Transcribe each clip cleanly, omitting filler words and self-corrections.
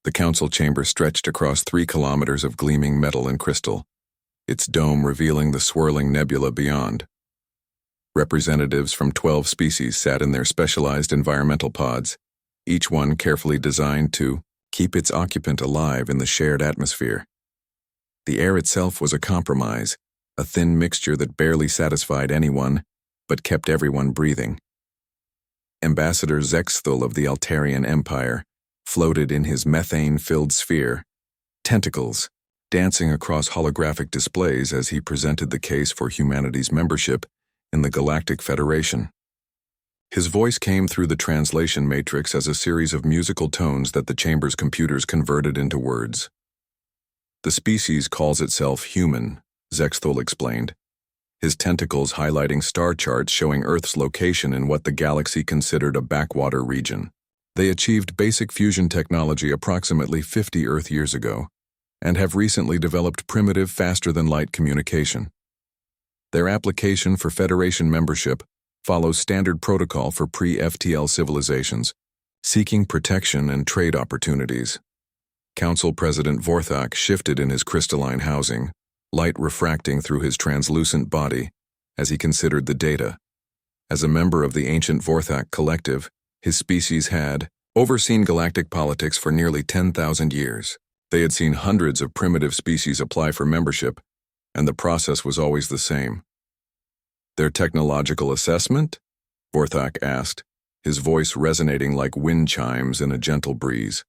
The council chamber stretched across 3 kilometers of gleaming metal and crystal, its dome revealing the swirling nebula beyond. Representatives from 12 species sat in their specialized environmental pods, each one carefully designed to keep its occupant alive in the shared atmosphere. The air itself was a compromise, a thin mixture that barely satisfied anyone, but kept everyone breathing. Ambassador Zexthul of the Altarian Empire floated in his methane-filled sphere, tentacles dancing across holographic displays as he presented the case for humanity's membership in the Galactic Federation. His voice came through the translation matrix as a series of musical tones that the chamber's computers converted into words. The species calls itself human, Zexthul explained, his tentacles highlighting star charts showing Earth's location in what the galaxy considered a backwater region. They achieved basic fusion technology approximately 50 Earth years ago, and have recently developed primitive, faster-than-light communication. Their application for Federation membership follows standard protocol for pre-FTL civilizations, seeking protection and trade opportunities. Council President Vorthak shifted in his crystalline housing, light refracting through his translucent body as he considered the data. As a member of the ancient Vorthak collective, his species had overseen galactic politics for nearly 10,000 years. They had seen hundreds of primitive species apply for membership, and the process was always the same. Their technological assessment? Vorthak asked, his voice resonating like wind chimes in a gentle breeze.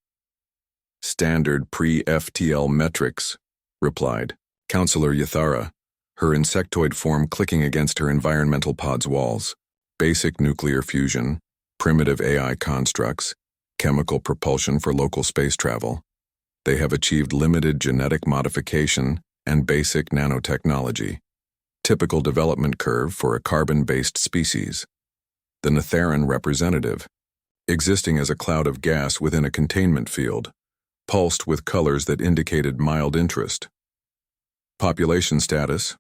Standard pre-FTL metrics, replied Counselor Yathara, her insectoid form clicking against her environmental pod's walls. Basic nuclear fusion, primitive AI constructs, chemical propulsion for local space travel. They have achieved limited genetic modification and basic nanotechnology. Typical development curve for a carbon-based species. The Netheran representative, existing as a cloud of gas within a containment field, pulsed with colors that indicated mild interest. Population status: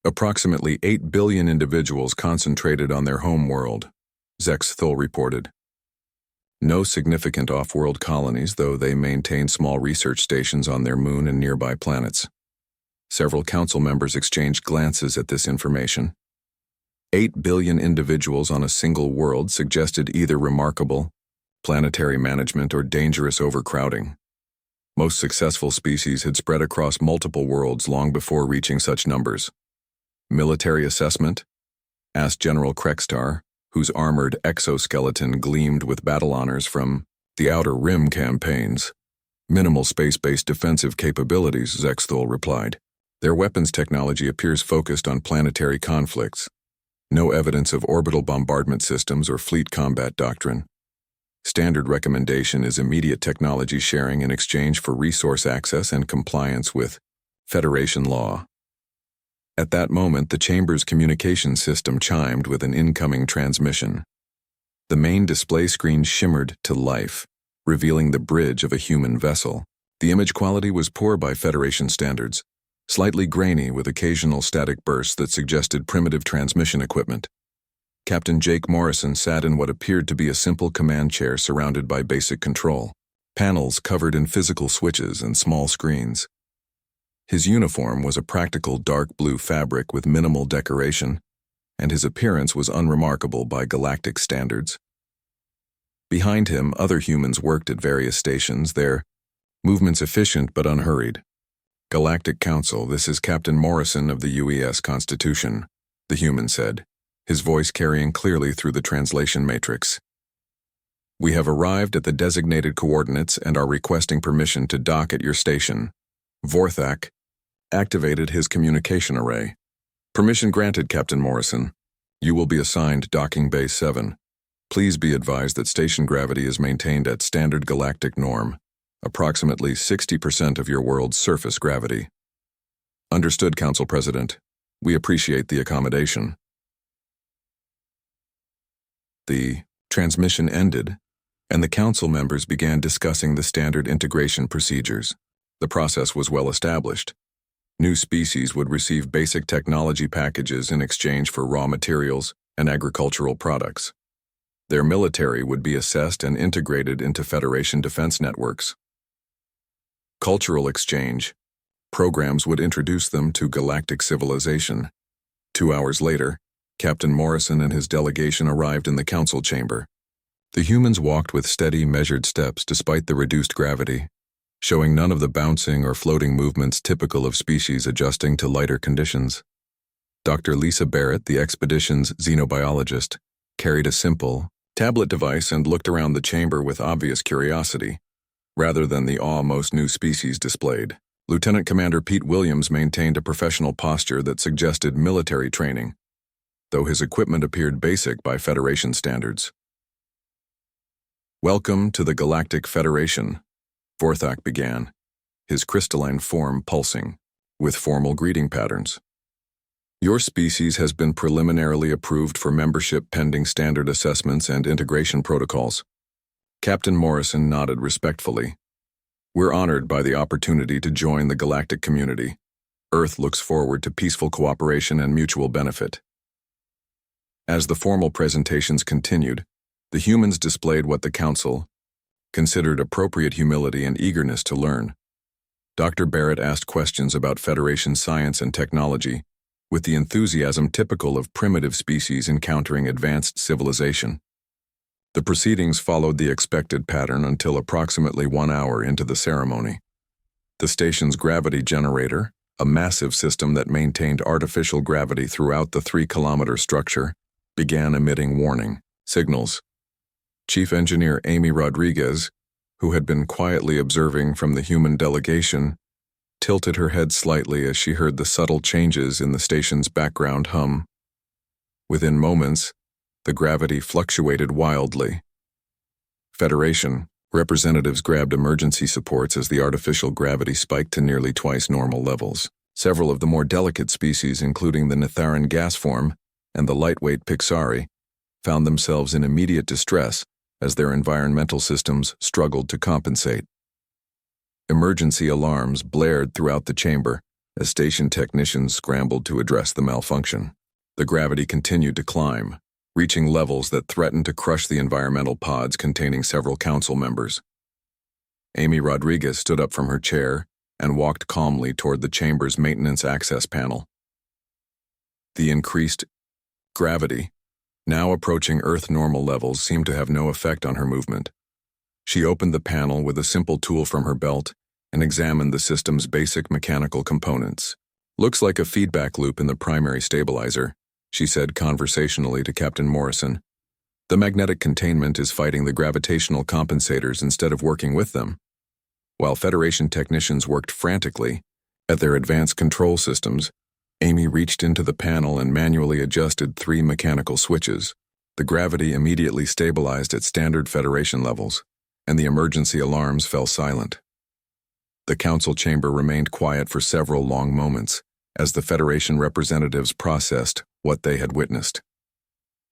approximately 8 billion individuals concentrated on their home world, Zexthul reported. No significant off-world colonies, though they maintain small research stations on their moon and nearby planets. Several council members exchanged glances at this information. 8 billion individuals on a single world suggested either remarkable planetary management or dangerous overcrowding. Most successful species had spread across multiple worlds long before reaching such numbers. Military assessment? Asked General Krekstar, whose armored exoskeleton gleamed with battle honors from the Outer Rim campaigns. Minimal space-based defensive capabilities, Zexthul replied. Their weapons technology appears focused on planetary conflicts. No evidence of orbital bombardment systems or fleet combat doctrine. Standard recommendation is immediate technology sharing in exchange for resource access and compliance with Federation law. At that moment, the chamber's communication system chimed with an incoming transmission. The main display screen shimmered to life, revealing the bridge of a human vessel. The image quality was poor by Federation standards, slightly grainy with occasional static bursts that suggested primitive transmission equipment. Captain Jake Morrison sat in what appeared to be a simple command chair surrounded by basic control, panels covered in physical switches and small screens. His uniform was a practical dark blue fabric with minimal decoration, and his appearance was unremarkable by galactic standards. Behind him, other humans worked at various stations, their movements efficient but unhurried. Galactic Council, this is Captain Morrison of the UES Constitution, the human said, his voice carrying clearly through the translation matrix. We have arrived at the designated coordinates and are requesting permission to dock at your station. Vorthak activated his communication array. Permission granted, Captain Morrison. You will be assigned Docking Bay 7. Please be advised that station gravity is maintained at standard galactic norm, approximately 60% of your world's surface gravity. Understood, Council President. We appreciate the accommodation. The transmission ended, and the council members began discussing the standard integration procedures. The process was well established. New species would receive basic technology packages in exchange for raw materials and agricultural products. Their military would be assessed and integrated into Federation defense networks. Cultural exchange. Programs would introduce them to galactic civilization. 2 hours later, Captain Morrison and his delegation arrived in the council chamber. The humans walked with steady, measured steps despite the reduced gravity, showing none of the bouncing or floating movements typical of species adjusting to lighter conditions. Dr. Lisa Barrett, the expedition's xenobiologist, carried a simple tablet device and looked around the chamber with obvious curiosity, rather than the awe most new species displayed. Lieutenant Commander Pete Williams maintained a professional posture that suggested military training, though his equipment appeared basic by Federation standards. "Welcome to the Galactic Federation," Vorthak began, his crystalline form pulsing, with formal greeting patterns. "Your species has been preliminarily approved for membership pending standard assessments and integration protocols." Captain Morrison nodded respectfully. "We're honored by the opportunity to join the galactic community. Earth looks forward to peaceful cooperation and mutual benefit." As the formal presentations continued, the humans displayed what the Council considered appropriate humility and eagerness to learn. Dr. Barrett asked questions about Federation science and technology, with the enthusiasm typical of primitive species encountering advanced civilization. The proceedings followed the expected pattern until approximately 1 hour into the ceremony. The station's gravity generator, a massive system that maintained artificial gravity throughout the 3-kilometer structure, began emitting warning signals. Chief Engineer Amy Rodriguez, who had been quietly observing from the human delegation, tilted her head slightly as she heard the subtle changes in the station's background hum. Within moments, the gravity fluctuated wildly. Federation representatives grabbed emergency supports as the artificial gravity spiked to nearly twice normal levels. Several of the more delicate species, including the Netharan gas form and the lightweight Pixari, found themselves in immediate distress as their environmental systems struggled to compensate. Emergency alarms blared throughout the chamber as station technicians scrambled to address the malfunction. The gravity continued to climb, reaching levels that threatened to crush the environmental pods containing several council members. Amy Rodriguez stood up from her chair and walked calmly toward the chamber's maintenance access panel. The increased gravity, now approaching Earth normal levels, seemed to have no effect on her movement. She opened the panel with a simple tool from her belt and examined the system's basic mechanical components. "Looks like a feedback loop in the primary stabilizer," she said conversationally to Captain Morrison. "The magnetic containment is fighting the gravitational compensators instead of working with them." While Federation technicians worked frantically at their advanced control systems, Amy reached into the panel and manually adjusted 3 mechanical switches. The gravity immediately stabilized at standard Federation levels, and the emergency alarms fell silent. The council chamber remained quiet for several long moments as the Federation representatives processed what they had witnessed.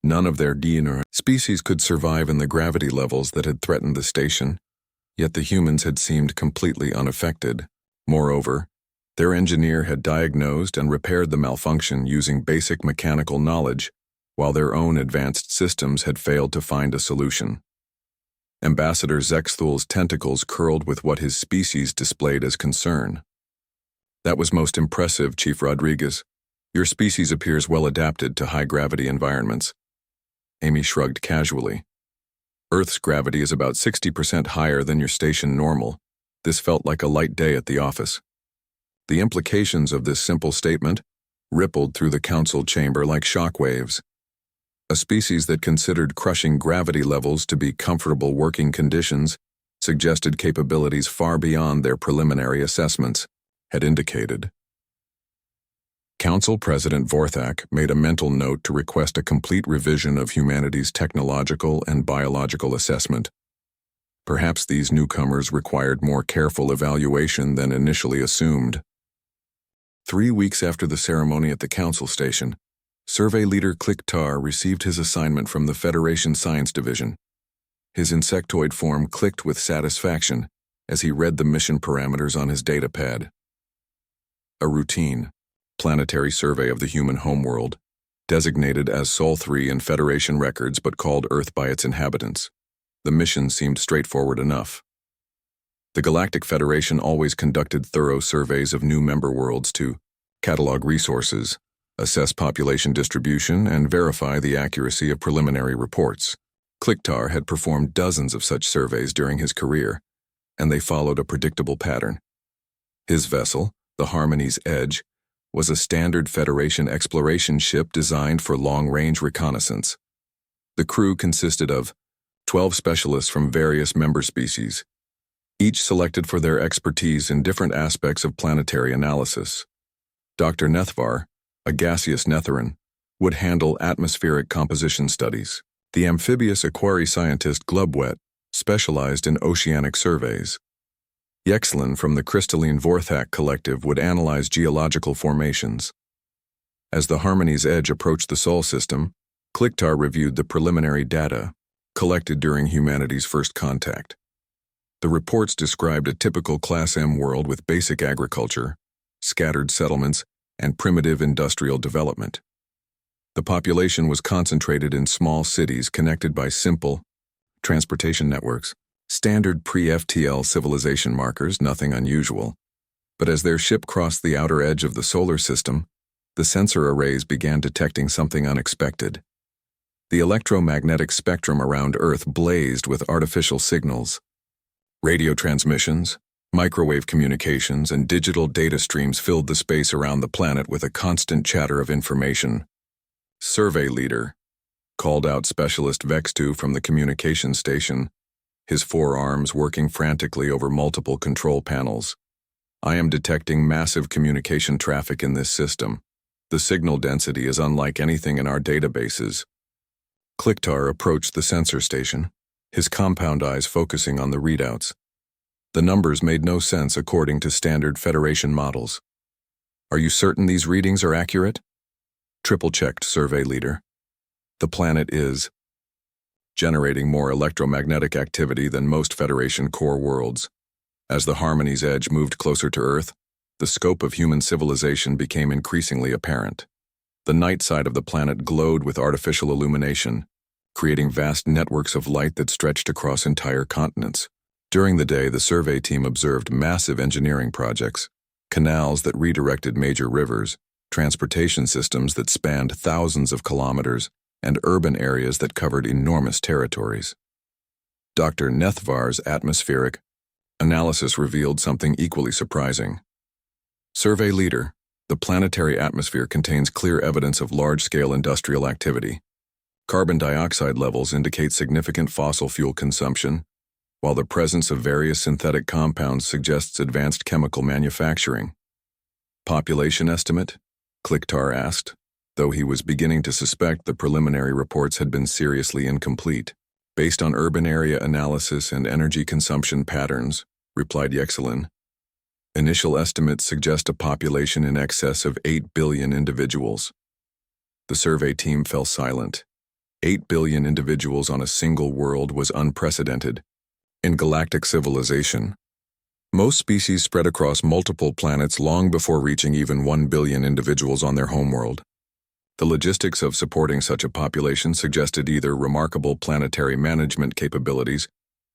None of their DNA species could survive in the gravity levels that had threatened the station, yet the humans had seemed completely unaffected. Moreover, their engineer had diagnosed and repaired the malfunction using basic mechanical knowledge, while their own advanced systems had failed to find a solution. Ambassador Zexthul's tentacles curled with what his species displayed as concern. "That was most impressive, Chief Rodriguez. Your species appears well adapted to high-gravity environments." Amy shrugged casually. "Earth's gravity is about 60% higher than your station normal. This felt like a light day at the office." The implications of this simple statement rippled through the council chamber like shockwaves. A species that considered crushing gravity levels to be comfortable working conditions suggested capabilities far beyond their preliminary assessments had indicated. Council President Vorthak made a mental note to request a complete revision of humanity's technological and biological assessment. Perhaps these newcomers required more careful evaluation than initially assumed. 3 weeks after the ceremony at the council station, Survey Leader Click Tar received his assignment from the Federation Science Division. His insectoid form clicked with satisfaction as he read the mission parameters on his data pad. A routine, planetary survey of the human homeworld, designated as Sol 3 in Federation records but called Earth by its inhabitants. The mission seemed straightforward enough. The Galactic Federation always conducted thorough surveys of new member worlds to catalog resources, assess population distribution, and verify the accuracy of preliminary reports. Kliktar had performed dozens of such surveys during his career, and they followed a predictable pattern. His vessel, the Harmony's Edge, was a standard Federation exploration ship designed for long-range reconnaissance. The crew consisted of 12 specialists from various member species, each selected for their expertise in different aspects of planetary analysis. Dr. Nethvar, a gaseous Netheran, would handle atmospheric composition studies. The amphibious aquari scientist Glubwet specialized in oceanic surveys. Yexlin from the Crystalline Vorthak Collective would analyze geological formations. As the Harmony's Edge approached the Sol system, Kliktar reviewed the preliminary data collected during humanity's first contact. The reports described a typical Class M world with basic agriculture, scattered settlements, and primitive industrial development. The population was concentrated in small cities connected by simple transportation networks, standard pre-FTL civilization markers, nothing unusual. But as their ship crossed the outer edge of the solar system, the sensor arrays began detecting something unexpected. The electromagnetic spectrum around Earth blazed with artificial signals. Radio transmissions, microwave communications, and digital data streams filled the space around the planet with a constant chatter of information. Survey Leader called out Specialist Vex2 from the communication station, his forearms working frantically over multiple control panels. I am detecting massive communication traffic in this system. The signal density is unlike anything in our databases. Kliktar approached the sensor station, his compound eyes focusing on the readouts. The numbers made no sense according to standard Federation models. Are you certain these readings are accurate? Triple-checked Survey Leader. The planet is generating more electromagnetic activity than most Federation core worlds. As the Harmony's Edge moved closer to Earth, the scope of human civilization became increasingly apparent. The night side of the planet glowed with artificial illumination, creating vast networks of light that stretched across entire continents. During the day, the survey team observed massive engineering projects, canals that redirected major rivers, transportation systems that spanned thousands of kilometers, and urban areas that covered enormous territories. Dr. Nethvar's atmospheric analysis revealed something equally surprising. Survey Leader, the planetary atmosphere contains clear evidence of large-scale industrial activity. Carbon dioxide levels indicate significant fossil fuel consumption, while the presence of various synthetic compounds suggests advanced chemical manufacturing. Population estimate? Kliktar asked, though he was beginning to suspect the preliminary reports had been seriously incomplete. Based on urban area analysis and energy consumption patterns, replied Yexlin. Initial estimates suggest a population in excess of 8 billion individuals. The survey team fell silent. 8 billion individuals on a single world was unprecedented. In galactic civilization, most species spread across multiple planets long before reaching even 1 billion individuals on their homeworld. The logistics of supporting such a population suggested either remarkable planetary management capabilities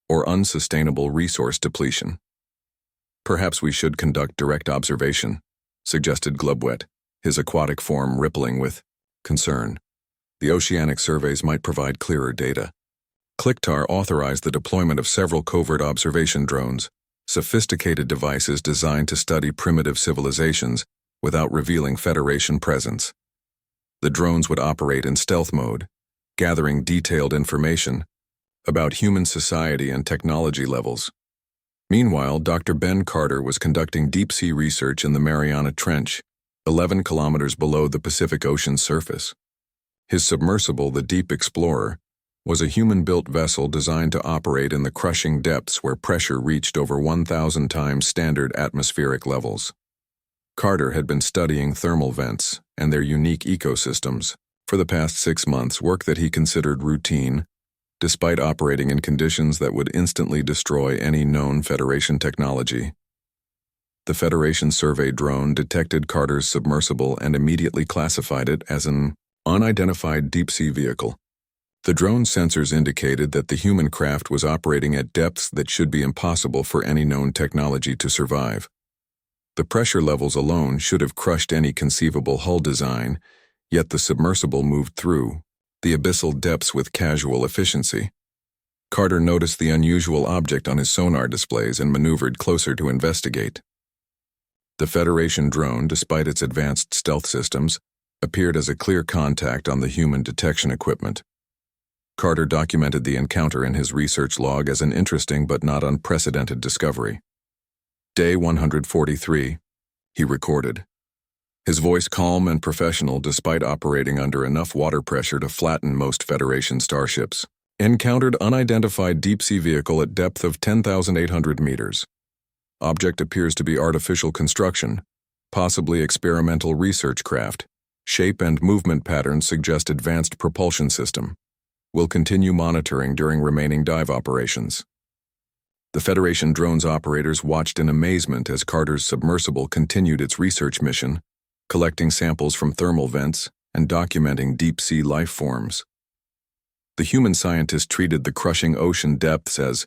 or unsustainable resource depletion. Perhaps we should conduct direct observation, suggested Glubwet, his aquatic form rippling with concern. The oceanic surveys might provide clearer data. Kliktar authorized the deployment of several covert observation drones, sophisticated devices designed to study primitive civilizations without revealing Federation presence. The drones would operate in stealth mode, gathering detailed information about human society and technology levels. Meanwhile, Dr. Ben Carter was conducting deep-sea research in the Mariana Trench, 11 kilometers below the Pacific Ocean's surface. His submersible, the Deep Explorer, was a human-built vessel designed to operate in the crushing depths where pressure reached over 1,000 times standard atmospheric levels. Carter had been studying thermal vents and their unique ecosystems for the past 6 months, work that he considered routine, despite operating in conditions that would instantly destroy any known Federation technology. The Federation survey drone detected Carter's submersible and immediately classified it as an Unidentified deep-sea vehicle. The drone sensors indicated that the human craft was operating at depths that should be impossible for any known technology to survive. The pressure levels alone should have crushed any conceivable hull design, yet the submersible moved through the abyssal depths with casual efficiency. Carter noticed the unusual object on his sonar displays and maneuvered closer to investigate. The Federation drone, despite its advanced stealth systems, appeared as a clear contact on the human detection equipment. Carter documented the encounter in his research log as an interesting but not unprecedented discovery. Day 143, he recorded. His voice calm and professional despite operating under enough water pressure to flatten most Federation starships. Encountered unidentified deep-sea vehicle at depth of 10,800 meters. Object appears to be artificial construction, possibly experimental research craft. Shape and movement patterns suggest advanced propulsion system. Will continue monitoring during remaining dive operations. The Federation drone's operators watched in amazement as Carter's submersible continued its research mission, collecting samples from thermal vents and documenting deep-sea life forms. The human scientist treated the crushing ocean depths as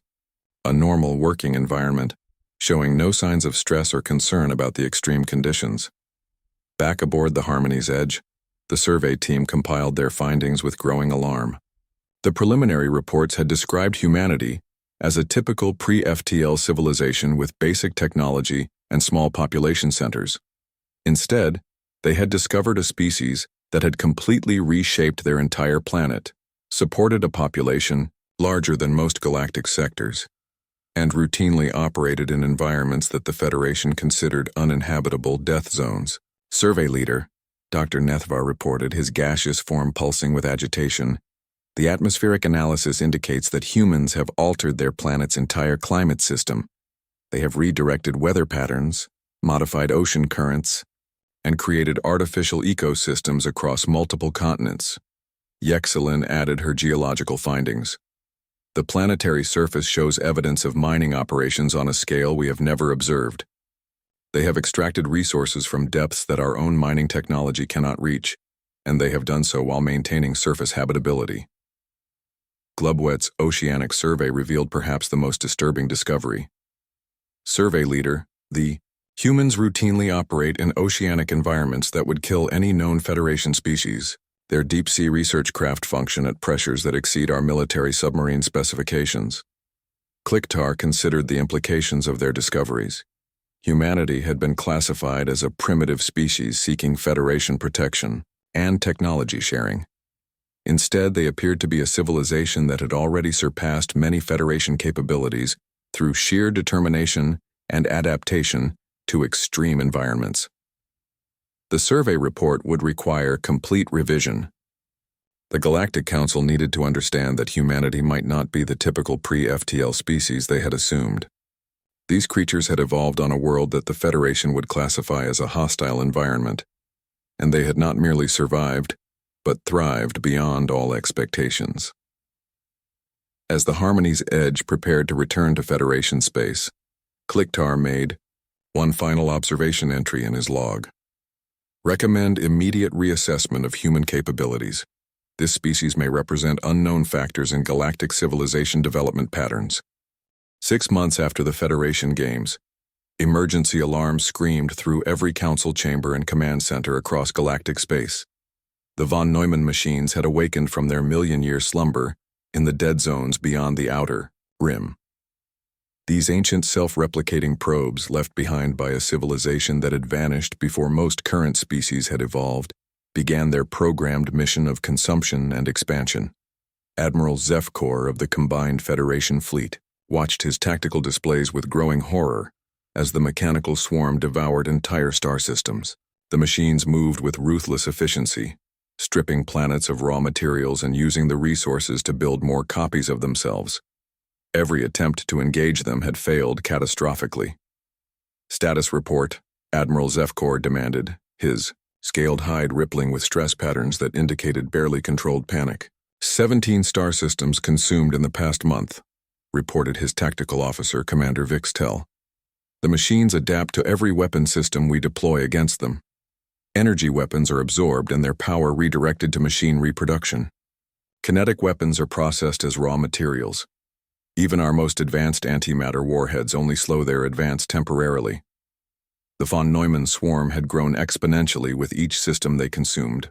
a normal working environment, showing no signs of stress or concern about the extreme conditions. Back aboard the Harmony's Edge, the survey team compiled their findings with growing alarm. The preliminary reports had described humanity as a typical pre-FTL civilization with basic technology and small population centers. Instead, they had discovered a species that had completely reshaped their entire planet, supported a population larger than most galactic sectors, and routinely operated in environments that the Federation considered uninhabitable death zones. Survey leader, Dr. Nethvar reported, his gaseous form pulsing with agitation. The atmospheric analysis indicates that humans have altered their planet's entire climate system. They have redirected weather patterns, modified ocean currents, and created artificial ecosystems across multiple continents. Yexelin added her geological findings. The planetary surface shows evidence of mining operations on a scale we have never observed. They have extracted resources from depths that our own mining technology cannot reach, and they have done so while maintaining surface habitability. Glubwet's oceanic survey revealed perhaps the most disturbing discovery. Survey leader, the humans routinely operate in oceanic environments that would kill any known Federation species. Their deep-sea research craft function at pressures that exceed our military submarine specifications. Kliktar considered the implications of their discoveries. Humanity had been classified as a primitive species seeking Federation protection and technology sharing. Instead, they appeared to be a civilization that had already surpassed many Federation capabilities through sheer determination and adaptation to extreme environments. The survey report would require complete revision. The Galactic Council needed to understand that humanity might not be the typical pre-FTL species they had assumed. These creatures had evolved on a world that the Federation would classify as a hostile environment, and they had not merely survived, but thrived beyond all expectations. As the Harmony's Edge prepared to return to Federation space, Kliktar made one final observation entry in his log. Recommend immediate reassessment of human capabilities. This species may represent unknown factors in galactic civilization development patterns. 6 months after the Federation Games, emergency alarms screamed through every council chamber and command center across galactic space. The von Neumann machines had awakened from their million-year slumber in the dead zones beyond the outer rim. These ancient self-replicating probes, left behind by a civilization that had vanished before most current species had evolved, began their programmed mission of consumption and expansion. Admiral Zefkor of the Combined Federation Fleet watched his tactical displays with growing horror as the mechanical swarm devoured entire star systems. The machines moved with ruthless efficiency, stripping planets of raw materials and using the resources to build more copies of themselves. Every attempt to engage them had failed catastrophically. Status report, Admiral Zefkor demanded, his scaled hide rippling with stress patterns that indicated barely controlled panic. 17 star systems consumed in the past month, reported his tactical officer, Commander Vixtel. The machines adapt to every weapon system we deploy against them. Energy weapons are absorbed and their power redirected to machine reproduction. Kinetic weapons are processed as raw materials. Even our most advanced antimatter warheads only slow their advance temporarily. The von Neumann swarm had grown exponentially with each system they consumed.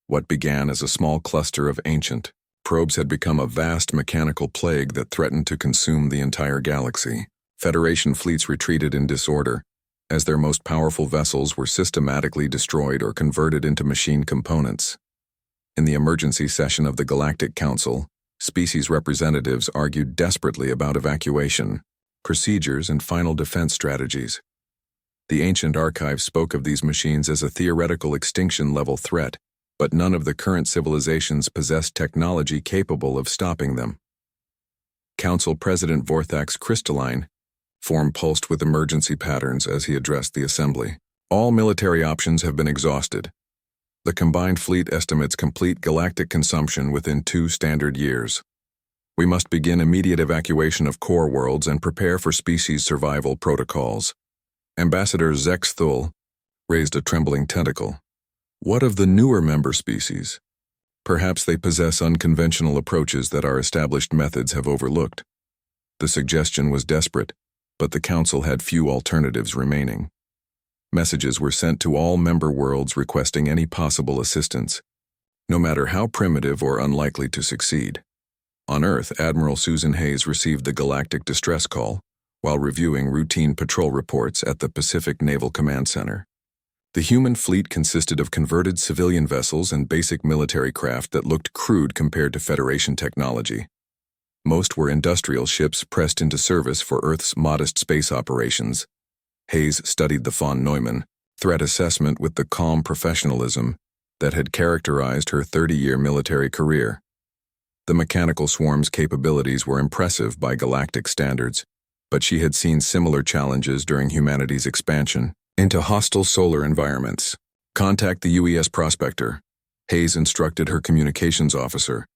What began as a small cluster of ancient probes had become a vast mechanical plague that threatened to consume the entire galaxy. Federation fleets retreated in disorder, as their most powerful vessels were systematically destroyed or converted into machine components. In the emergency session of the Galactic Council, species representatives argued desperately about evacuation, procedures, and final defense strategies. The ancient archive spoke of these machines as a theoretical extinction-level threat, but none of the current civilizations possessed technology capable of stopping them. Council President Vorthak's crystalline form pulsed with emergency patterns as he addressed the assembly. All military options have been exhausted. The combined fleet estimates complete galactic consumption within 2 standard years. We must begin immediate evacuation of core worlds and prepare for species survival protocols. Ambassador Zex Thul raised a trembling tentacle. What of the newer member species? Perhaps they possess unconventional approaches that our established methods have overlooked. The suggestion was desperate, but the Council had few alternatives remaining. Messages were sent to all member worlds requesting any possible assistance, no matter how primitive or unlikely to succeed. On Earth, Admiral Susan Hayes received the Galactic Distress Call while reviewing routine patrol reports at the Pacific Naval Command Center. The human fleet consisted of converted civilian vessels and basic military craft that looked crude compared to Federation technology. Most were industrial ships pressed into service for Earth's modest space operations. Hayes studied the von Neumann threat assessment with the calm professionalism that had characterized her 30-year military career. The mechanical swarm's capabilities were impressive by galactic standards, but she had seen similar challenges during humanity's expansion into hostile solar environments. Contact the UES prospector, Hayes instructed her communications officer.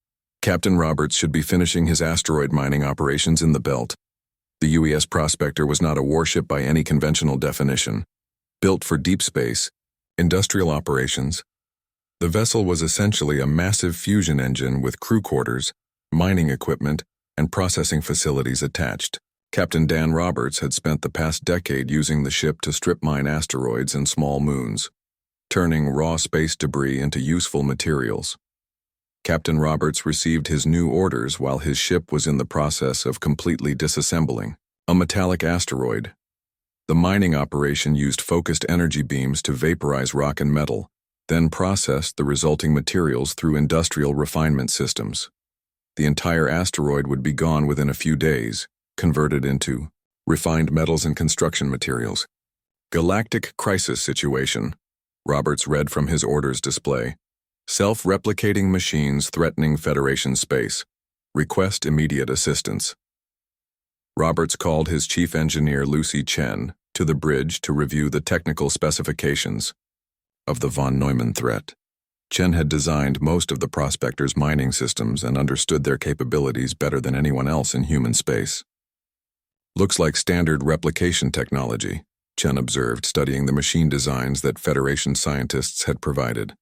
Captain Roberts should be finishing his asteroid mining operations in the belt. The UES prospector was not a warship by any conventional definition. Built for deep space, industrial operations, the vessel was essentially a massive fusion engine with crew quarters, mining equipment, and processing facilities attached. Captain Dan Roberts had spent the past decade using the ship to strip mine asteroids and small moons, turning raw space debris into useful materials. Captain Roberts received his new orders while his ship was in the process of completely disassembling a metallic asteroid. The mining operation used focused energy beams to vaporize rock and metal, then processed the resulting materials through industrial refinement systems. The entire asteroid would be gone within a few days, converted into refined metals and construction materials. Galactic crisis situation, Roberts read from his orders display. Self-replicating machines threatening Federation space. Request immediate assistance. Roberts called his chief engineer Lucy Chen to the bridge to review the technical specifications of the von Neumann threat. Chen had designed most of the prospector's mining systems and understood their capabilities better than anyone else in human space. Looks like standard replication technology, Chen observed, studying the machine designs that Federation scientists had provided.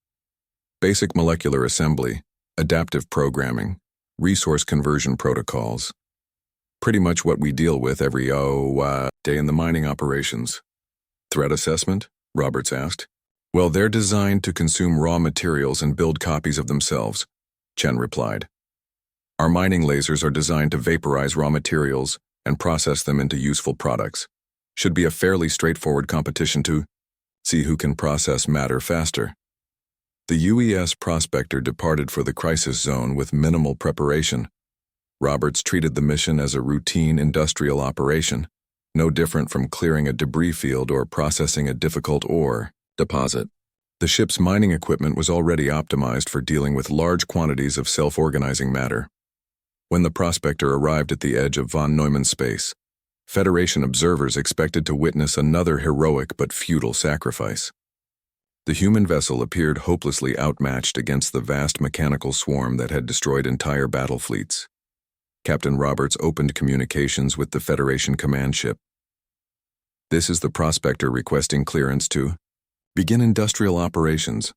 Basic molecular assembly, adaptive programming, resource conversion protocols. Pretty much what we deal with every day in the mining operations. Threat assessment? Roberts asked. Well, they're designed to consume raw materials and build copies of themselves, Chen replied. Our mining lasers are designed to vaporize raw materials and process them into useful products. Should be a fairly straightforward competition to see who can process matter faster. The UES prospector departed for the crisis zone with minimal preparation. Roberts treated the mission as a routine industrial operation, no different from clearing a debris field or processing a difficult ore deposit. The ship's mining equipment was already optimized for dealing with large quantities of self-organizing matter. When the prospector arrived at the edge of von Neumann space, Federation observers expected to witness another heroic but futile sacrifice. The human vessel appeared hopelessly outmatched against the vast mechanical swarm that had destroyed entire battle fleets. Captain Roberts opened communications with the Federation command ship. This is the prospector requesting clearance to Begin industrial operations.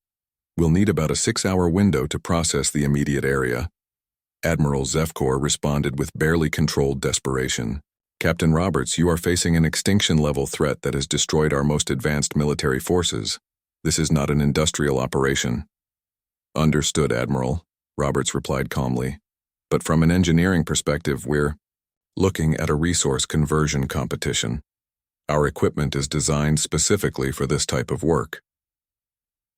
We'll need about a 6-hour window to process the immediate area. Admiral Zefkor responded with barely controlled desperation. Captain Roberts, you are facing an extinction-level threat that has destroyed our most advanced military forces. This is not an industrial operation. Understood, Admiral, Roberts replied calmly. But from an engineering perspective, we're looking at a resource conversion competition. Our equipment is designed specifically for this type of work.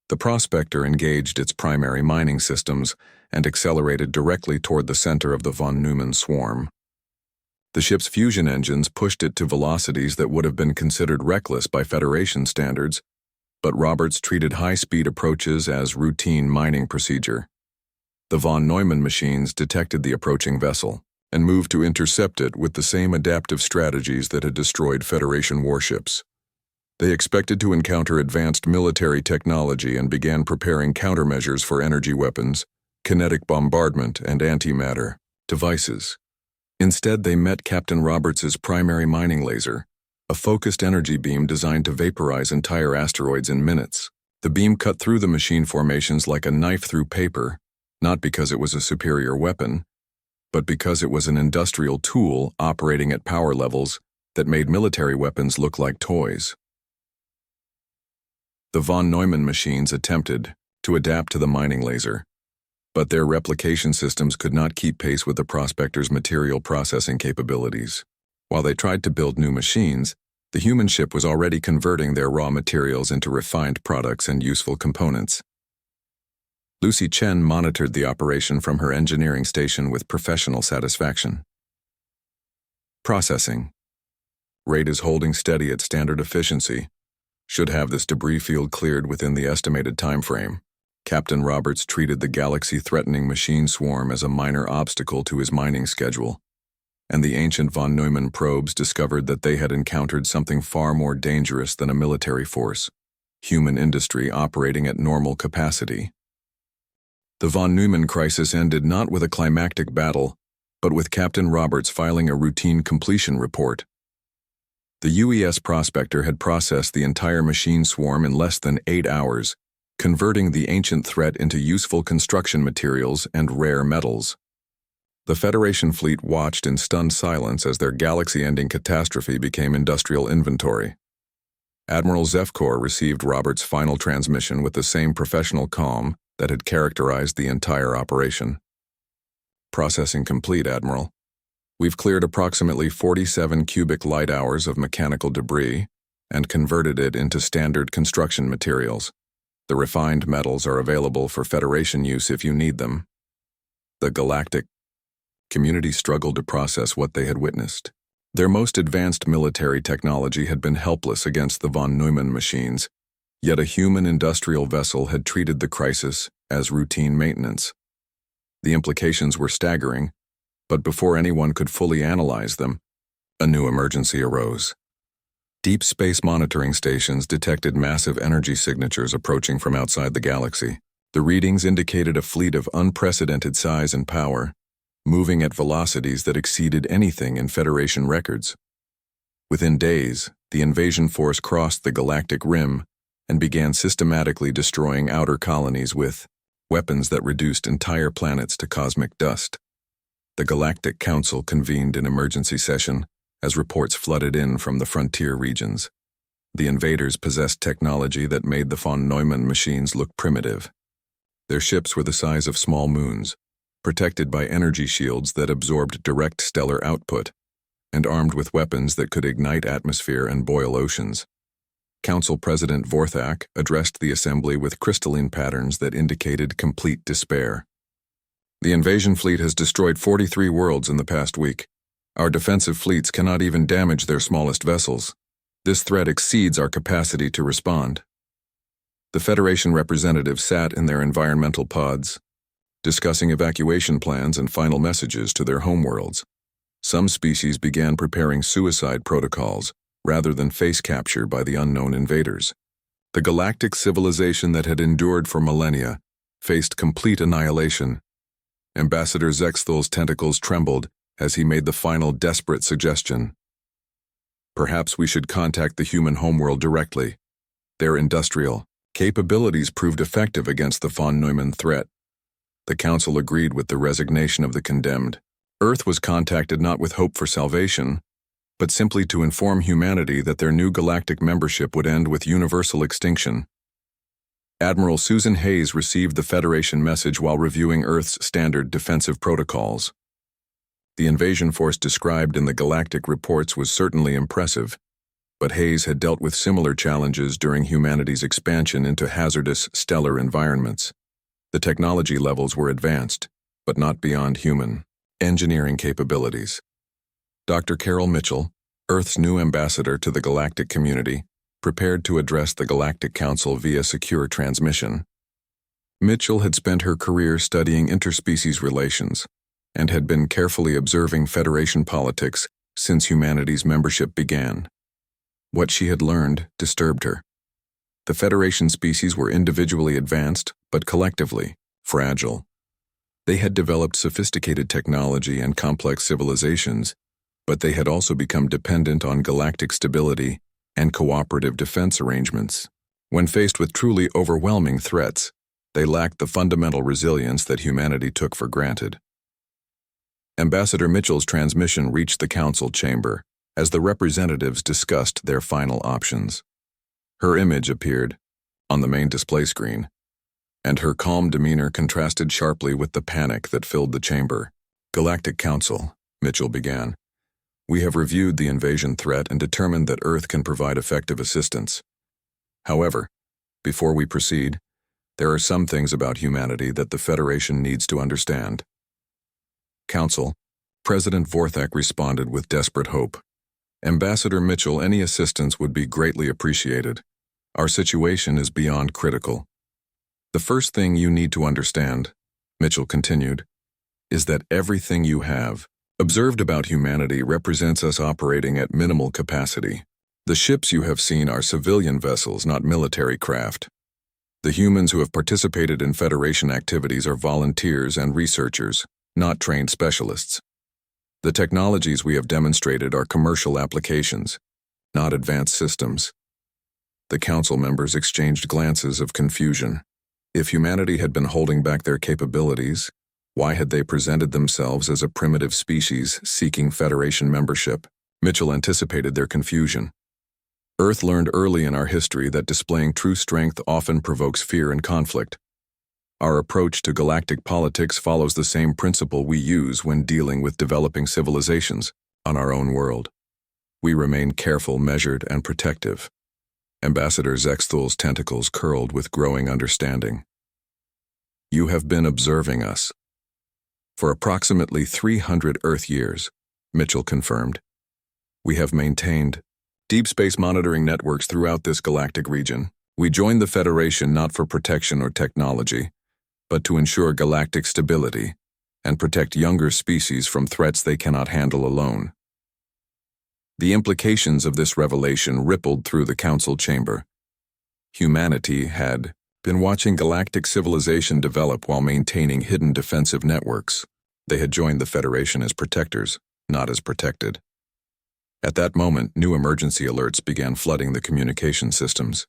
The prospector engaged its primary mining systems and accelerated directly toward the center of the von Neumann swarm. The ship's fusion engines pushed it to velocities that would have been considered reckless by Federation standards, but Roberts treated high-speed approaches as routine mining procedure. The von Neumann machines detected the approaching vessel and moved to intercept it with the same adaptive strategies that had destroyed Federation warships. They expected to encounter advanced military technology and began preparing countermeasures for energy weapons, kinetic bombardment, and antimatter devices. Instead, they met Captain Roberts's primary mining laser, a focused energy beam designed to vaporize entire asteroids in minutes. The beam cut through the machine formations like a knife through paper, not because it was a superior weapon, but because it was an industrial tool operating at power levels that made military weapons look like toys. The von Neumann machines attempted to adapt to the mining laser, but their replication systems could not keep pace with the prospector's material processing capabilities. While they tried to build new machines, the human ship was already converting their raw materials into refined products and useful components. Lucy Chen monitored the operation from her engineering station with professional satisfaction. Processing. Rate is holding steady at standard efficiency. Should have this debris field cleared within the estimated time frame. Captain Roberts treated the galaxy-threatening machine swarm as a minor obstacle to his mining schedule, and the ancient von Neumann probes discovered that they had encountered something far more dangerous than a military force, human industry operating at normal capacity. The von Neumann crisis ended not with a climactic battle, but with Captain Roberts filing a routine completion report. The UES prospector had processed the entire machine swarm in less than 8 hours, converting the ancient threat into useful construction materials and rare metals. The Federation fleet watched in stunned silence as their galaxy-ending catastrophe became industrial inventory. Admiral Zefkor received Roberts' final transmission with the same professional calm that had characterized the entire operation. Processing complete, Admiral. We've cleared approximately 47 cubic light hours of mechanical debris and converted it into standard construction materials. The refined metals are available for Federation use if you need them. The Galactic community struggled to process what they had witnessed. Their most advanced military technology had been helpless against the von Neumann machines, yet a human industrial vessel had treated the crisis as routine maintenance. The implications were staggering, but before anyone could fully analyze them, a new emergency arose. Deep space monitoring stations detected massive energy signatures approaching from outside the galaxy. The readings indicated a fleet of unprecedented size and power, moving at velocities that exceeded anything in Federation records. Within days, the invasion force crossed the galactic rim and began systematically destroying outer colonies with weapons that reduced entire planets to cosmic dust. The Galactic Council convened an emergency session as reports flooded in from the frontier regions. The invaders possessed technology that made the von Neumann machines look primitive. Their ships were the size of small moons, protected by energy shields that absorbed direct stellar output, and armed with weapons that could ignite atmosphere and boil oceans. Council President Vorthak addressed the assembly with crystalline patterns that indicated complete despair. The invasion fleet has destroyed 43 worlds in the past week. Our defensive fleets cannot even damage their smallest vessels. This threat exceeds our capacity to respond. The Federation representatives sat in their environmental pods, discussing evacuation plans and final messages to their homeworlds. Some species began preparing suicide protocols rather than face capture by the unknown invaders. The galactic civilization that had endured for millennia faced complete annihilation. Ambassador Zexthal's tentacles trembled as he made the final desperate suggestion. Perhaps we should contact the human homeworld directly. They're industrial, capabilities proved effective against the von Neumann threat. The Council agreed with the resignation of the condemned. Earth was contacted not with hope for salvation, but simply to inform humanity that their new galactic membership would end with universal extinction. Admiral Susan Hayes received the Federation message while reviewing Earth's standard defensive protocols. The invasion force described in the galactic reports was certainly impressive, but Hayes had dealt with similar challenges during humanity's expansion into hazardous stellar environments. The technology levels were advanced, but not beyond human engineering capabilities. Dr. Carol Mitchell, Earth's new ambassador to the galactic community, prepared to address the Galactic Council via secure transmission. Mitchell had spent her career studying interspecies relations and had been carefully observing Federation politics since humanity's membership began. What she had learned disturbed her. The Federation species were individually advanced, but collectively fragile. They had developed sophisticated technology and complex civilizations, but they had also become dependent on galactic stability and cooperative defense arrangements. When faced with truly overwhelming threats, they lacked the fundamental resilience that humanity took for granted. Ambassador Mitchell's transmission reached the Council chamber as the representatives discussed their final options. Her image appeared on the main display screen, and her calm demeanor contrasted sharply with the panic that filled the chamber. "Galactic Council," Mitchell began. "We have reviewed the invasion threat and determined that Earth can provide effective assistance. However, before we proceed, there are some things about humanity that the Federation needs to understand." Council, President Vorthak responded with desperate hope. "Ambassador Mitchell, any assistance would be greatly appreciated. Our situation is beyond critical. The first thing you need to understand," Mitchell continued, "is that everything you have observed about humanity represents us operating at minimal capacity. The ships you have seen are civilian vessels, not military craft. The humans who have participated in Federation activities are volunteers and researchers, not trained specialists. The technologies we have demonstrated are commercial applications, not advanced systems." The Council members exchanged glances of confusion. If humanity had been holding back their capabilities, why had they presented themselves as a primitive species seeking Federation membership? Mitchell anticipated their confusion. "Earth learned early in our history that displaying true strength often provokes fear and conflict. Our approach to galactic politics follows the same principle we use when dealing with developing civilizations on our own world. We remain careful, measured, and protective." Ambassador Zexthul's tentacles curled with growing understanding. "You have been observing us for approximately 300 Earth years," Mitchell confirmed. "We have maintained deep space monitoring networks throughout this galactic region. We joined the Federation not for protection or technology, but to ensure galactic stability and protect younger species from threats they cannot handle alone." The implications of this revelation rippled through the Council chamber. Humanity had been watching galactic civilization develop while maintaining hidden defensive networks. They had joined the Federation as protectors, not as protected. At that moment, new emergency alerts began flooding the communication systems.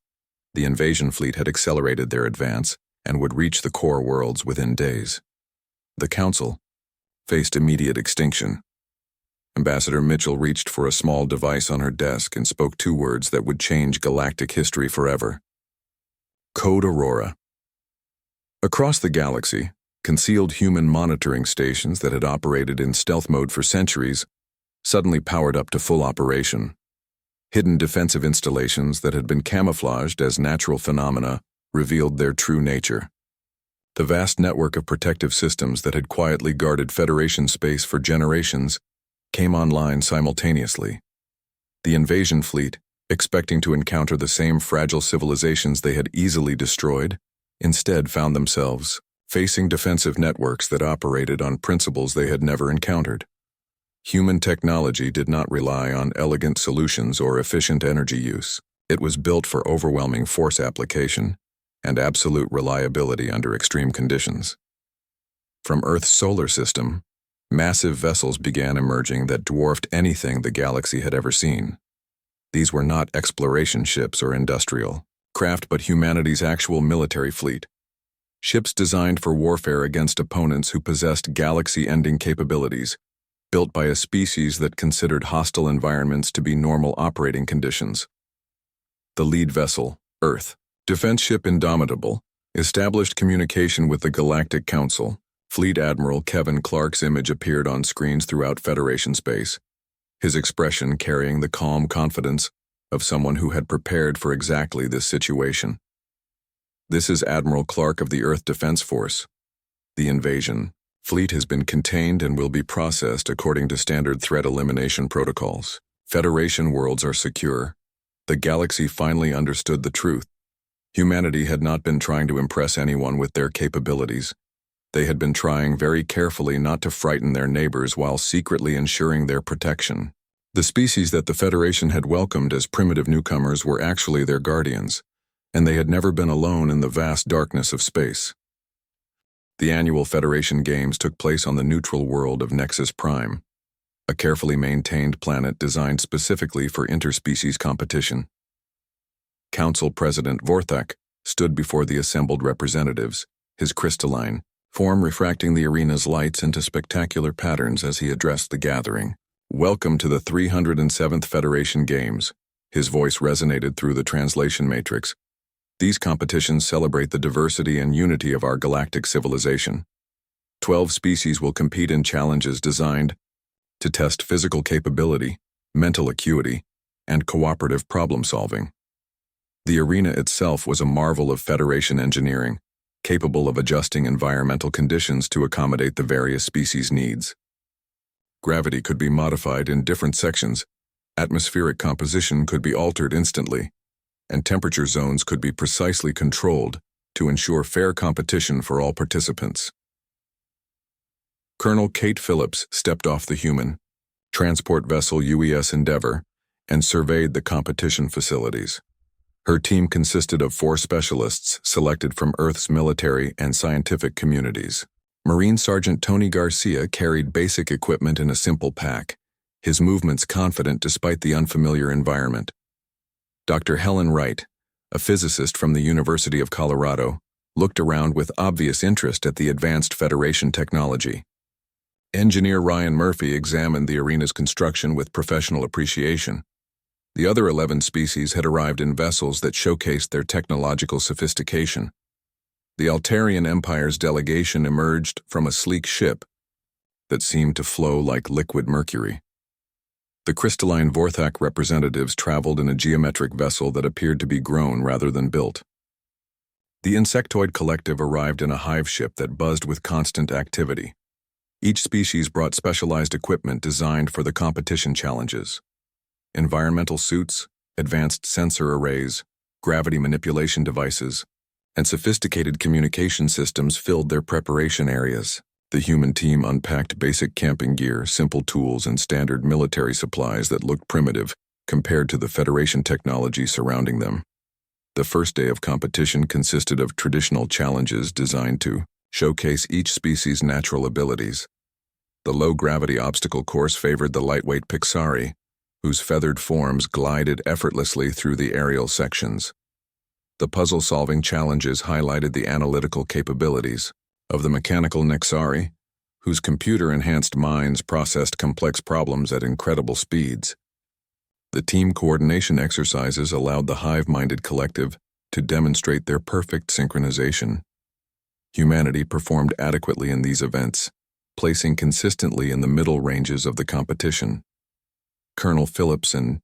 The invasion fleet had accelerated their advance and would reach the core worlds within days. The Council faced immediate extinction. Ambassador Mitchell reached for a small device on her desk and spoke two words that would change galactic history forever. Code Aurora. Across the galaxy, concealed human monitoring stations that had operated in stealth mode for centuries suddenly powered up to full operation. Hidden defensive installations that had been camouflaged as natural phenomena revealed their true nature. The vast network of protective systems that had quietly guarded Federation space for generations came online simultaneously. The invasion fleet, expecting to encounter the same fragile civilizations they had easily destroyed, instead found themselves facing defensive networks that operated on principles they had never encountered. Human technology did not rely on elegant solutions or efficient energy use. It was built for overwhelming force application and absolute reliability under extreme conditions. From Earth's solar system, massive vessels began emerging that dwarfed anything the galaxy had ever seen. These were not exploration ships or industrial craft but humanity's actual military fleet. Ships designed for warfare against opponents who possessed galaxy-ending capabilities, built by a species that considered hostile environments to be normal operating conditions. The lead vessel, Earth, defense ship Indomitable, established communication with the Galactic Council. Fleet Admiral Kevin Clark's image appeared on screens throughout Federation space, his expression carrying the calm confidence of someone who had prepared for exactly this situation. This is Admiral Clark of the Earth Defense Force. The invasion fleet has been contained and will be processed according to standard threat elimination protocols. Federation worlds are secure. The galaxy finally understood the truth. Humanity had not been trying to impress anyone with their capabilities. They had been trying very carefully not to frighten their neighbors while secretly ensuring their protection. The species that the Federation had welcomed as primitive newcomers were actually their guardians, and they had never been alone in the vast darkness of space. The annual Federation Games took place on the neutral world of Nexus Prime, a carefully maintained planet designed specifically for interspecies competition. Council President Vorthak stood before the assembled representatives, his crystalline form refracting the arena's lights into spectacular patterns as he addressed the gathering. "Welcome to the 307th Federation Games." His voice resonated through the translation matrix. "These competitions celebrate the diversity and unity of our galactic civilization. 12 species will compete in challenges designed to test physical capability, mental acuity, and cooperative problem-solving." The arena itself was a marvel of Federation engineering, capable of adjusting environmental conditions to accommodate the various species' needs. Gravity could be modified in different sections, atmospheric composition could be altered instantly, and temperature zones could be precisely controlled to ensure fair competition for all participants. Colonel Kate Phillips stepped off the human transport vessel UES Endeavour and surveyed the competition facilities. Her team consisted of 4 specialists selected from Earth's military and scientific communities. Marine Sergeant Tony Garcia carried basic equipment in a simple pack, his movements confident despite the unfamiliar environment. Dr. Helen Wright, a physicist from the University of Colorado, looked around with obvious interest at the advanced Federation technology. Engineer Ryan Murphy examined the arena's construction with professional appreciation. The other 11 species had arrived in vessels that showcased their technological sophistication. The Altarian Empire's delegation emerged from a sleek ship that seemed to flow like liquid mercury. The crystalline Vorthak representatives traveled in a geometric vessel that appeared to be grown rather than built. The Insectoid Collective arrived in a hive ship that buzzed with constant activity. Each species brought specialized equipment designed for the competition challenges. Environmental suits, advanced sensor arrays, gravity manipulation devices, and sophisticated communication systems filled their preparation areas. The human team unpacked basic camping gear, simple tools, and standard military supplies that looked primitive compared to the Federation technology surrounding them. The first day of competition consisted of traditional challenges designed to showcase each species' natural abilities. The low-gravity obstacle course favored the lightweight Pixari, whose feathered forms glided effortlessly through the aerial sections. The puzzle-solving challenges highlighted the analytical capabilities of the mechanical Nexari, whose computer-enhanced minds processed complex problems at incredible speeds. The team coordination exercises allowed the hive-minded collective to demonstrate their perfect synchronization. Humanity performed adequately in these events, placing consistently in the middle ranges of the competition. Colonel Phillips and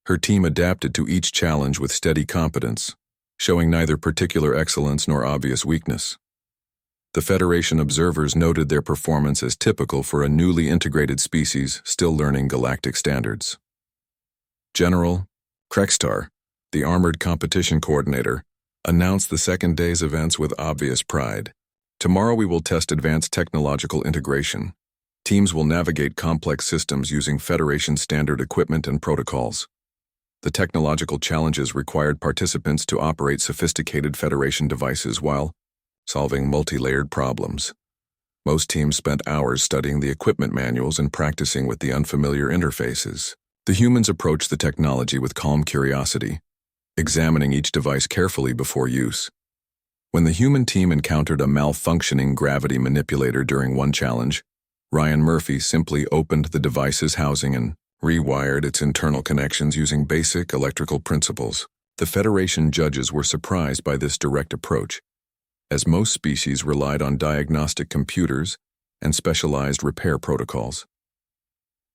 her team adapted to each challenge with steady competence, showing neither particular excellence nor obvious weakness. The Federation observers noted their performance as typical for a newly integrated species still learning galactic standards. General Krextar, the armored competition coordinator, announced the second day's events with obvious pride. "Tomorrow we will test advanced technological integration. Teams will navigate complex systems using Federation standard equipment and protocols. The technological challenges required participants to operate sophisticated Federation devices while solving multi-layered problems. Most teams spent hours studying the equipment manuals and practicing with the unfamiliar interfaces. The humans approached the technology with calm curiosity, examining each device carefully before use. When the human team encountered a malfunctioning gravity manipulator during one challenge, Ryan Murphy simply opened the device's housing and rewired its internal connections using basic electrical principles. The Federation judges were surprised by this direct approach, as most species relied on diagnostic computers and specialized repair protocols.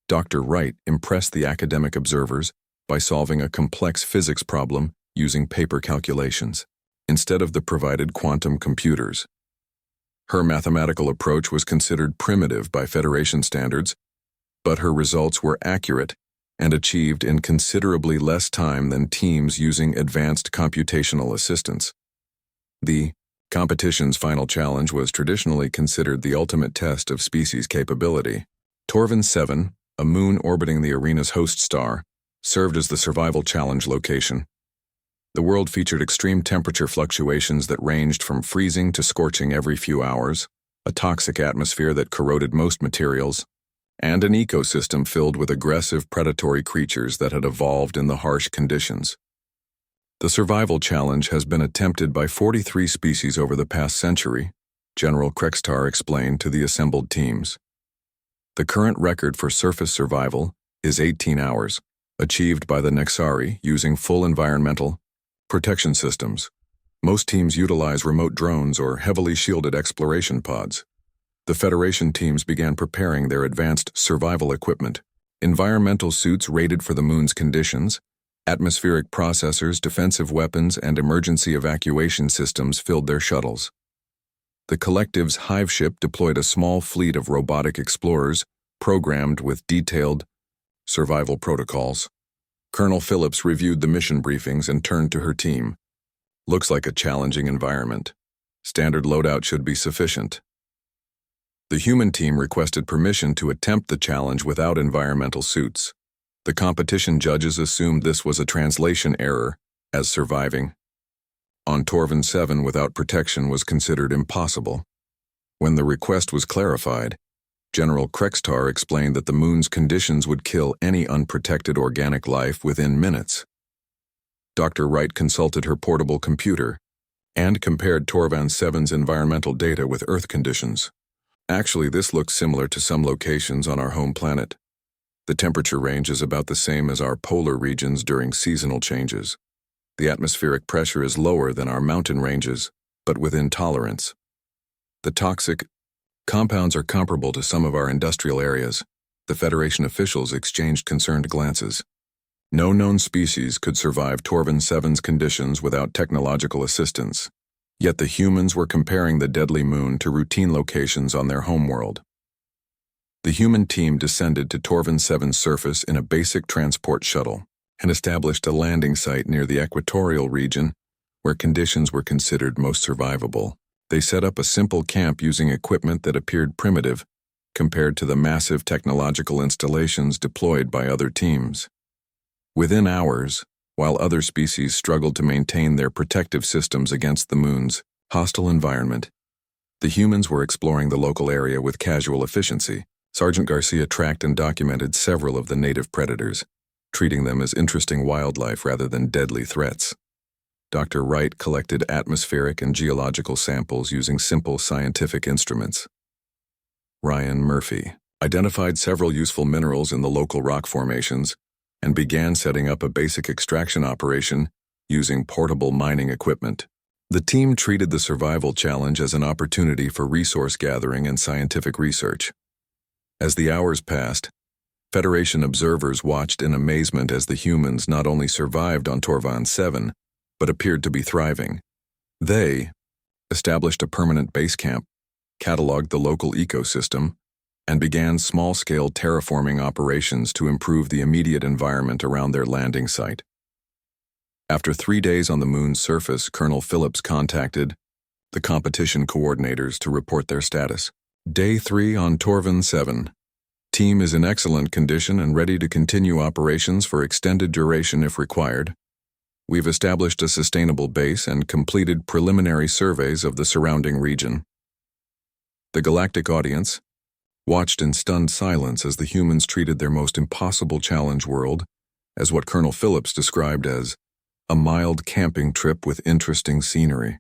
Dr. Wright impressed the academic observers by solving a complex physics problem using paper calculations, instead of the provided quantum computers. Her mathematical approach was considered primitive by Federation standards, but her results were accurate and achieved in considerably less time than teams using advanced computational assistance. The competition's final challenge was traditionally considered the ultimate test of species capability. Torvin 7, a moon orbiting the arena's host star, served as the survival challenge location. The world featured extreme temperature fluctuations that ranged from freezing to scorching every few hours, a toxic atmosphere that corroded most materials, and an ecosystem filled with aggressive predatory creatures that had evolved in the harsh conditions. The survival challenge has been attempted by 43 species over the past century, General Krextar explained to the assembled teams. The current record for surface survival is 18 hours, achieved by the Nexari using full environmental protection systems. Most teams utilize remote drones or heavily shielded exploration pods. The Federation teams began preparing their advanced survival equipment, environmental suits rated for the moon's conditions, atmospheric processors, defensive weapons, and emergency evacuation systems filled their shuttles. The collective's hive ship deployed a small fleet of robotic explorers programmed with detailed survival protocols. Colonel Phillips reviewed the mission briefings and turned to her team. Looks like a challenging environment. Standard loadout should be sufficient. The human team requested permission to attempt the challenge without environmental suits. The competition judges assumed this was a translation error, as surviving on Torvin 7 without protection was considered impossible. When the request was clarified, General Krextar explained that the moon's conditions would kill any unprotected organic life within minutes. Dr. Wright consulted her portable computer and compared Torvin 7's environmental data with Earth conditions. Actually, this looks similar to some locations on our home planet. The temperature range is about the same as our polar regions during seasonal changes. The atmospheric pressure is lower than our mountain ranges, but within tolerance. The toxic compounds are comparable to some of our industrial areas. The Federation officials exchanged concerned glances. No known species could survive Torvin 7's conditions without technological assistance. Yet the humans were comparing the deadly moon to routine locations on their homeworld. The human team descended to Torvin 7's surface in a basic transport shuttle and established a landing site near the equatorial region where conditions were considered most survivable. They set up a simple camp using equipment that appeared primitive compared to the massive technological installations deployed by other teams. Within hours, while other species struggled to maintain their protective systems against the moon's hostile environment, the humans were exploring the local area with casual efficiency. Sergeant Garcia tracked and documented several of the native predators, treating them as interesting wildlife rather than deadly threats. Dr. Wright collected atmospheric and geological samples using simple scientific instruments. Ryan Murphy identified several useful minerals in the local rock formations and began setting up a basic extraction operation using portable mining equipment. The team treated the survival challenge as an opportunity for resource gathering and scientific research. As the hours passed, Federation observers watched in amazement as the humans not only survived on Torvin 7, but appeared to be thriving. They established a permanent base camp, cataloged the local ecosystem, and began small-scale terraforming operations to improve the immediate environment around their landing site. After 3 days on the moon's surface, Colonel Phillips contacted the competition coordinators to report their status. Day 3 on Torvin 7. Team is in excellent condition and ready to continue operations for extended duration if required. We've established a sustainable base and completed preliminary surveys of the surrounding region. The galactic audience watched in stunned silence as the humans treated their most impossible challenge world as what Colonel Phillips described as a mild camping trip with interesting scenery.